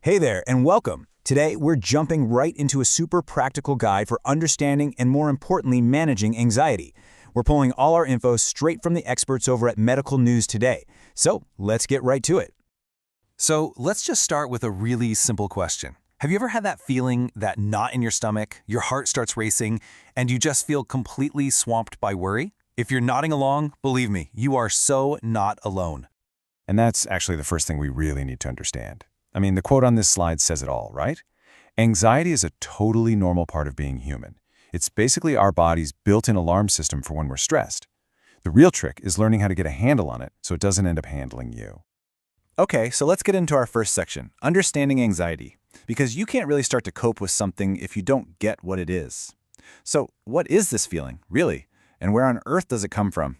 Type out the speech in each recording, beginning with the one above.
Hey there, and welcome. Today, we're jumping right into a super practical guide for understanding and, more importantly, managing anxiety. We're pulling all our info straight from the experts over at Medical News Today. So, let's get right to it. So let's just start with a really simple question. Have you ever had that feeling, that knot in your stomach, your heart starts racing, and you just feel completely swamped by worry? If you're nodding along, believe me, you are so not alone. And that's actually the first thing we really need to understand. I mean, the quote on this slide says it all, right? Anxiety is a totally normal part of being human. It's basically our body's built-in alarm system for when we're stressed. The real trick is learning how to get a handle on it so it doesn't end up handling you. Okay, so let's get into our first section, understanding anxiety, because you can't really start to cope with something if you don't get what it is. So, what is this feeling, really? And where on earth does it come from?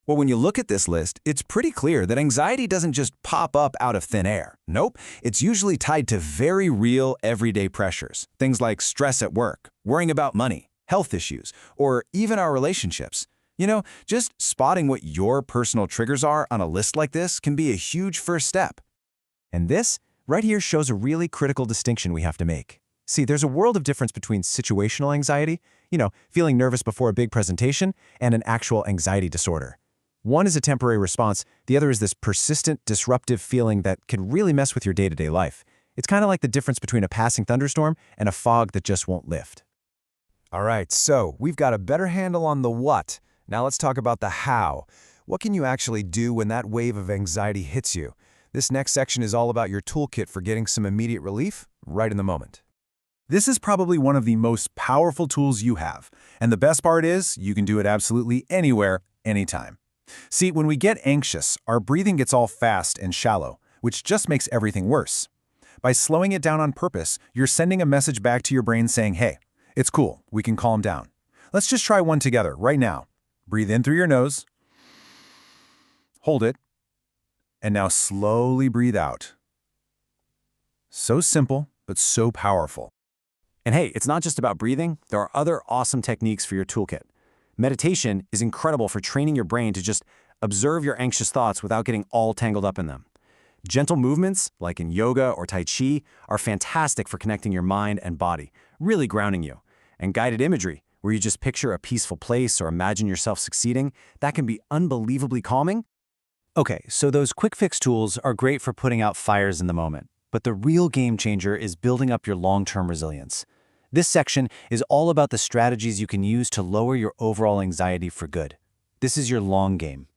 Well, when you look at this list, it's pretty clear that anxiety doesn't just pop up out of thin air. Nope, it's usually tied to very real everyday pressures. Things like stress at work, worrying about money, health issues, or even our relationships. Just spotting what your personal triggers are on a list like this can be a huge first step. And this, right here, shows a really critical distinction we have to make. See, there's a world of difference between situational anxiety, feeling nervous before a big presentation, and an actual anxiety disorder. One is a temporary response, the other is this persistent, disruptive feeling that can really mess with your day-to-day life. It's kind of like the difference between a passing thunderstorm and a fog that just won't lift. All right, so we've got a better handle on the what. Now let's talk about the how. What can you actually do when that wave of anxiety hits you? This next section is all about your toolkit for getting some immediate relief right in the moment. This is probably one of the most powerful tools you have, and the best part is you can do it absolutely anywhere, anytime. See, when we get anxious, our breathing gets all fast and shallow, which just makes everything worse. By slowing it down on purpose, you're sending a message back to your brain saying, hey, it's cool, we can calm down. Let's just try one together right now. Breathe in through your nose, hold it, and now slowly breathe out. So simple, but so powerful. And hey, it's not just about breathing. There are other awesome techniques for your toolkit. Meditation is incredible for training your brain to just observe your anxious thoughts without getting all tangled up in them. Gentle movements, like in yoga or Tai Chi, are fantastic for connecting your mind and body, really grounding you. And guided imagery, where you just picture a peaceful place or imagine yourself succeeding, that can be unbelievably calming. Okay, so those quick fix tools are great for putting out fires in the moment, but the real game changer is building up your long-term resilience. This section is all about the strategies you can use to lower your overall anxiety for good. This is your long game.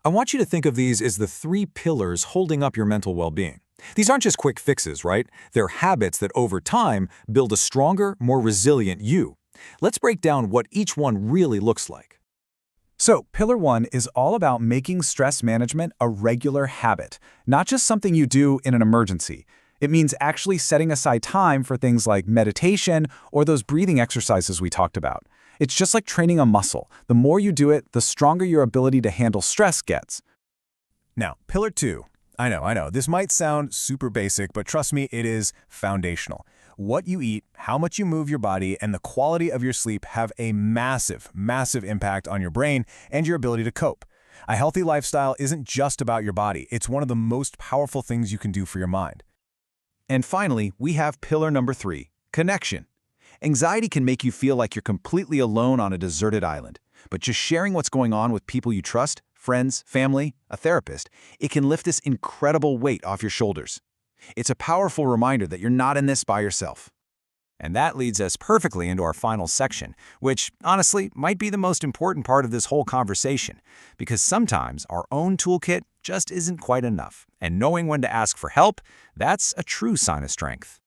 I want you to think of these as the 3 pillars holding up your mental well-being. These aren't just quick fixes, right? They're habits that over time build a stronger, more resilient you. Let's break down what each one really looks like. So, Pillar 1 is all about making stress management a regular habit, not just something you do in an emergency. It means actually setting aside time for things like meditation or those breathing exercises we talked about. It's just like training a muscle. The more you do it, the stronger your ability to handle stress gets. Now, Pillar 2. I know, this might sound super basic, but trust me, it is foundational. What you eat, how much you move your body, and the quality of your sleep have a massive, massive impact on your brain and your ability to cope. A healthy lifestyle isn't just about your body. It's one of the most powerful things you can do for your mind. And finally, we have pillar number 3, connection. Anxiety can make you feel like you're completely alone on a deserted island, but just sharing what's going on with people you trust, friends, family, a therapist, it can lift this incredible weight off your shoulders. It's a powerful reminder that you're not in this by yourself. And that leads us perfectly into our final section, which, honestly, might be the most important part of this whole conversation, because sometimes our own toolkit just isn't quite enough, and knowing when to ask for help, that's a true sign of strength.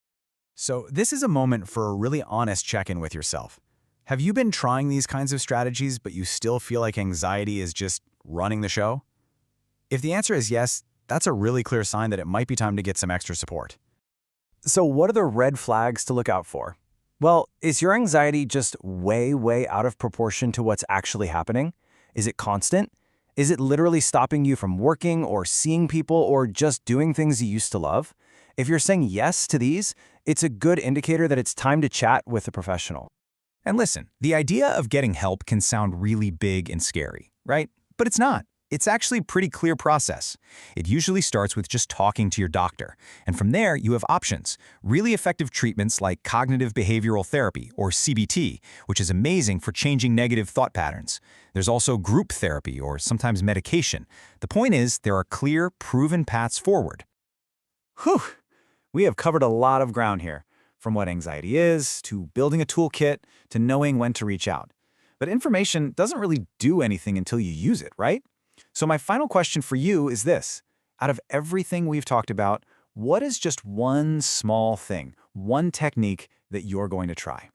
So this is a moment for a really honest check-in with yourself. Have you been trying these kinds of strategies, but you still feel like anxiety is just running the show? If the answer is yes, that's a really clear sign that it might be time to get some extra support. So what are the red flags to look out for? Well, is your anxiety just way out of proportion to what's actually happening? Is it constant? Is it literally stopping you from working or seeing people or just doing things you used to love? If you're saying yes to these, it's a good indicator that it's time to chat with a professional. And listen, the idea of getting help can sound really big and scary, right? But it's not. It's actually a pretty clear process. It usually starts with just talking to your doctor. And from there, you have options. Really effective treatments like cognitive behavioral therapy, or CBT, which is amazing for changing negative thought patterns. There's also group therapy, or sometimes medication. The point is, there are clear, proven paths forward. Whew! We have covered a lot of ground here, from what anxiety is, to building a toolkit, to knowing when to reach out. But information doesn't really do anything until you use it, right? So my final question for you is this. Out of everything we've talked about, what is just one small thing, one technique that you're going to try?